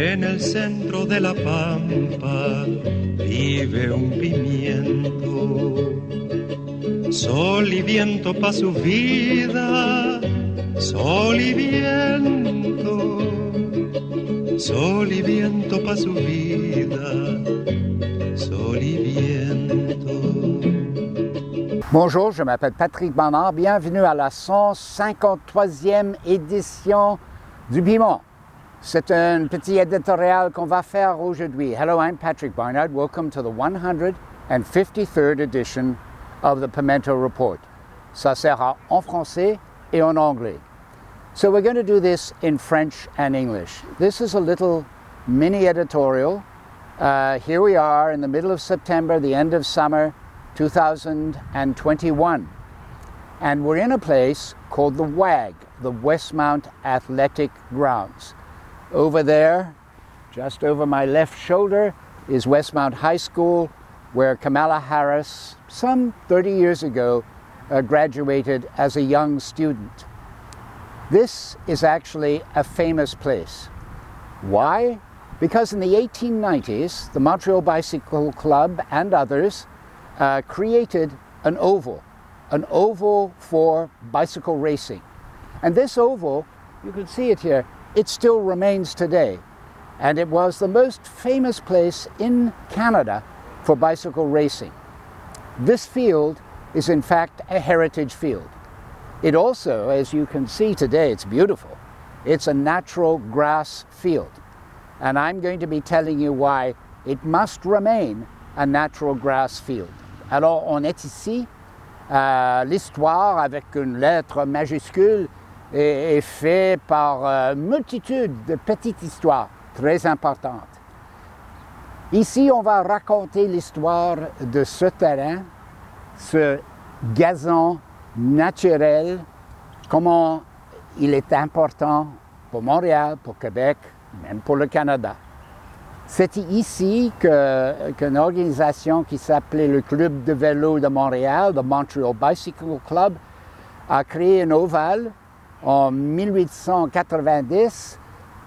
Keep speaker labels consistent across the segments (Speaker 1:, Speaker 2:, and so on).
Speaker 1: En el centro de la pampa vive un pimiento. Sol y viento pa' su vida, sol y viento. Sol y viento pa' su vida, sol y viento.
Speaker 2: Bonjour, je m'appelle Patrick Bernard. Bienvenue à la 153e édition du Piment. C'est un petit éditorial qu'on va faire aujourd'hui. Hello, I'm Patrick Barnard. Welcome to the 153rd edition of the Pimento Report. Ça sera en français et en anglais. So we're going to do this in French and English. This is a little mini editorial. Here we are in the middle of September, the end of summer 2021. And we're in a place called the WAG, the Westmount Athletic Grounds. Over there, just over my left shoulder, is Westmount High School, where Kamala Harris, some 30 years ago, graduated as a young student. This is actually a famous place. Why? Because in the 1890s, the Montreal Bicycle Club and others created an oval for bicycle racing. And this oval, you can see it here, it still remains today. And it was the most famous place in Canada for bicycle racing. This field is in fact a heritage field. It also, as you can see today, it's beautiful. It's a natural grass field. And I'm going to be telling you why it must remain a natural grass field. Alors, on est ici, l'histoire avec une lettre majuscule est faite par multitude de petites histoires très importantes. Ici, on va raconter l'histoire de ce terrain, ce gazon naturel, comment il est important pour Montréal, pour Québec, même pour le Canada. C'est ici qu'une organisation qui s'appelait le Club de vélo de Montréal, le Montreal Bicycle Club, a créé un ovale en 1890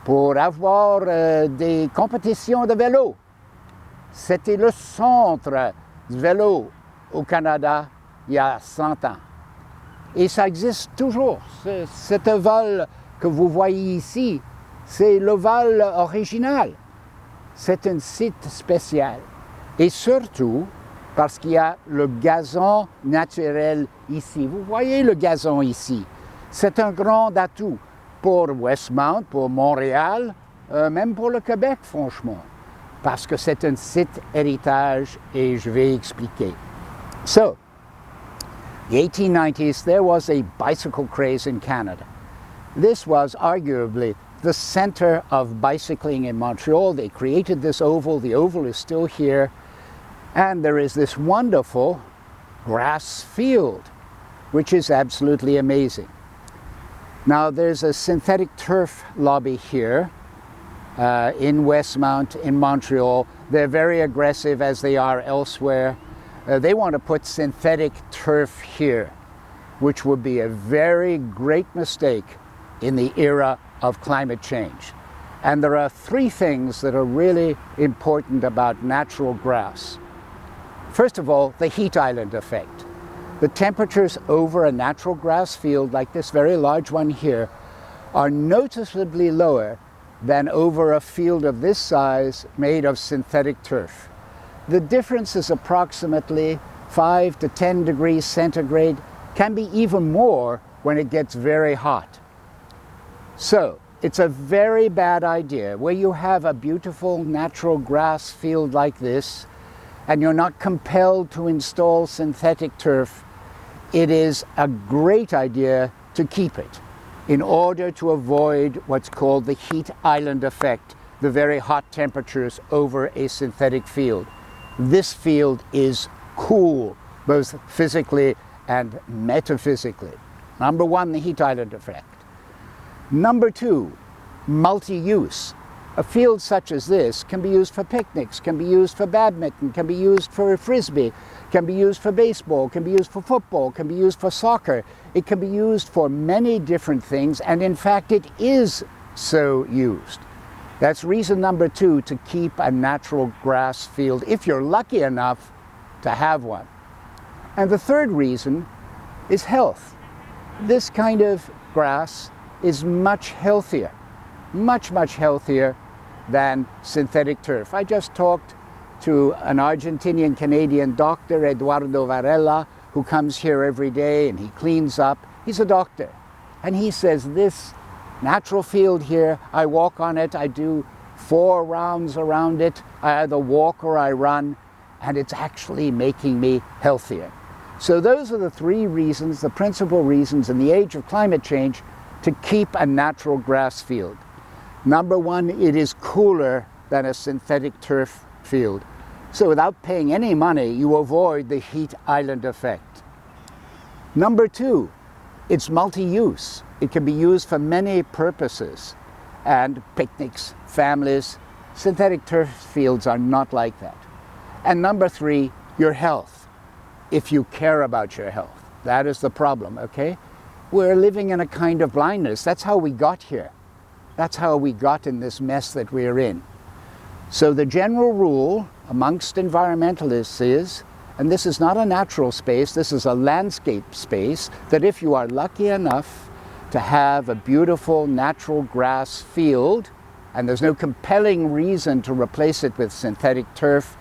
Speaker 2: pour avoir des compétitions de vélo. C'était le centre du vélo au Canada il y a 100 ans. Et ça existe toujours. Cet ovale que vous voyez ici, c'est l'ovale original. C'est un site spécial. Et surtout, parce qu'il y a le gazon naturel ici. Vous voyez le gazon ici. C'est un grand atout pour Westmount, pour Montréal, même pour le Québec, franchement. Parce que c'est un site héritage et je vais expliquer. So, the 1890s, there was a bicycle craze in Canada. This was arguably the center of bicycling in Montreal. They created this oval. The oval is still here. And there is this wonderful grass field, which is absolutely amazing. Now, there's a synthetic turf lobby here in Westmount, in Montreal. They're very aggressive as they are elsewhere. They want to put synthetic turf here, which would be a very great mistake in the era of climate change. And there are three things that are really important about natural grass. First of all, the heat island effect. The temperatures over a natural grass field, like this very large one here, are noticeably lower than over a field of this size made of synthetic turf. The difference is approximately 5 to 10 degrees centigrade, can be even more when it gets very hot. So, it's a very bad idea where you have a beautiful natural grass field like this and you're not compelled to install synthetic turf. It is a great idea to keep it in order to avoid what's called the heat island effect, the very hot temperatures over a synthetic field. This field is cool, both physically and metaphysically. Number one, the heat island effect. Number two, multi-use. A field such as this can be used for picnics, can be used for badminton, can be used for frisbee, can be used for baseball, can be used for football, can be used for soccer. It can be used for many different things, and in fact it is so used. That's reason number 2 to keep a natural grass field, if you're lucky enough to have one. And the third reason is health. This kind of grass is much healthier, much healthier than synthetic turf. I just talked to an Argentinian-Canadian doctor, Eduardo Varela, who comes here every day and he cleans up. He's a doctor. And he says, this natural field here, I walk on it, I do 4 rounds around it, I either walk or I run, and it's actually making me healthier. So those are the 3 reasons, the principal reasons in the age of climate change to keep a natural grass field. Number 1, it is cooler than a synthetic turf field. So without paying any money, you avoid the heat island effect. Number 2, it's multi-use. It can be used for many purposes, and picnics, families. Synthetic turf fields are not like that. And number 3, your health, if you care about your health. That is the problem, okay? We're living in a kind of blindness. That's how we got here. That's how we got in this mess that we're in. So the general rule amongst environmentalists is, and this is not a natural space, this is a landscape space, that if you are lucky enough to have a beautiful natural grass field, and there's no compelling reason to replace it with synthetic turf,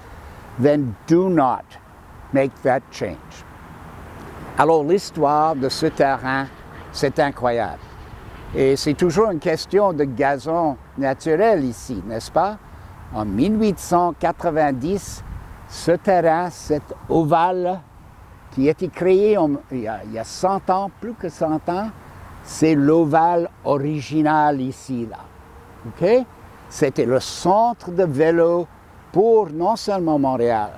Speaker 2: then do not make that change. Alors l'histoire de ce terrain, c'est incroyable. Et c'est toujours une question de gazon naturel ici, n'est-ce pas? En 1890, ce terrain, cet ovale qui a été créé il y a 100 ans, plus que 100 ans, c'est l'ovale original ici, là. Okay? C'était le centre de vélo pour non seulement Montréal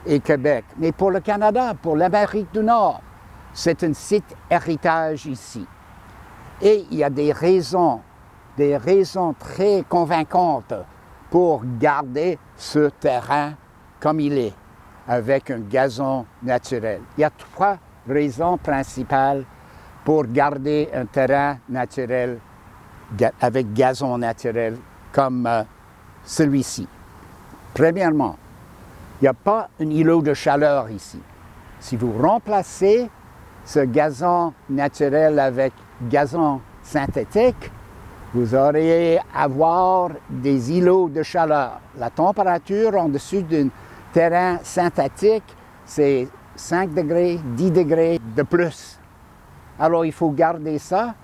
Speaker 2: et Québec, mais pour le Canada, pour l'Amérique du Nord. C'est un site héritage ici. Et il y a des raisons très convaincantes pour garder ce terrain comme il est, avec un gazon naturel. Il y a 3 raisons principales pour garder un terrain naturel avec gazon naturel comme celui-ci. Premièrement, il n'y a pas un îlot de chaleur ici. Si vous remplacez ce gazon naturel avec gazon synthétique, vous aurez avoir des îlots de chaleur. La température en dessus d'un terrain synthétique, c'est 5 degrés, 10 degrés de plus. Alors il faut garder ça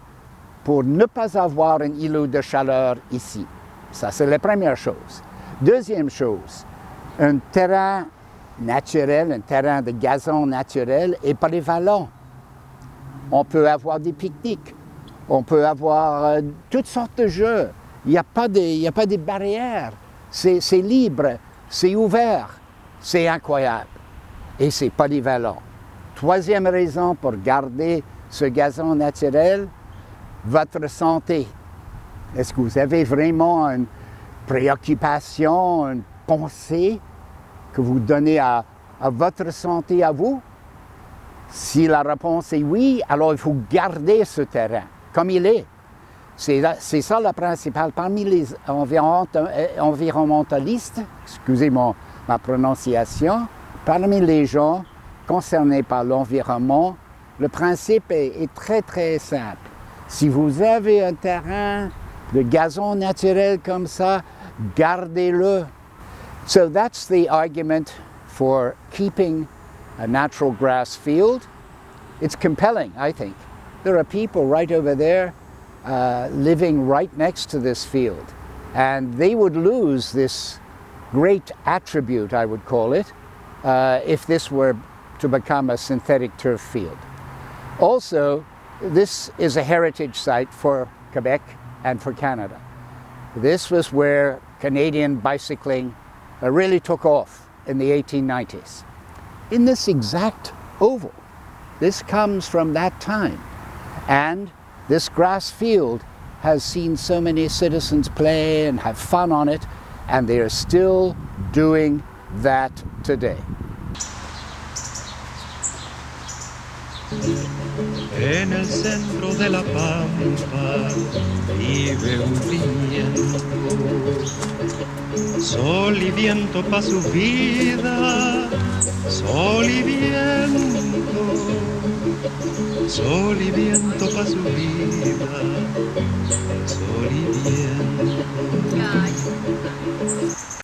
Speaker 2: pour ne pas avoir un îlot de chaleur ici. Ça, c'est la première chose. Deuxième chose, un terrain naturel, un terrain de gazon naturel est polyvalent. On peut avoir des pique-niques, on peut avoir toutes sortes de jeux. Il n'y a pas de barrières. C'est libre, c'est ouvert, c'est incroyable. Et c'est polyvalent. Troisième raison pour garder ce gazon naturel, votre santé. Est-ce que vous avez vraiment une préoccupation, une pensée que vous donnez à votre santé à vous? Si la réponse est oui, alors il faut garder ce terrain comme il est. C'est ça la principale. Parmi les environnementalistes, excusez ma prononciation, parmi les gens concernés par l'environnement, le principe est très très simple. Si vous avez un terrain de gazon naturel comme ça, gardez-le. So that's the argument for keeping a natural grass field. It's compelling, I think. There are people right over there living right next to this field, and they would lose this great attribute, I would call it, if this were to become a synthetic turf field. Also, this is a heritage site for Quebec and for Canada. This was where Canadian bicycling really took off in the 1890s. In this exact oval, this comes from that time. And this grass field has seen so many citizens play and have fun on it, and they are still doing that today.
Speaker 1: En el centro de la pampa vive un pimiento. Sol y viento pa' su vida, sol y viento, sol y viento pa' su vida, sol y viento.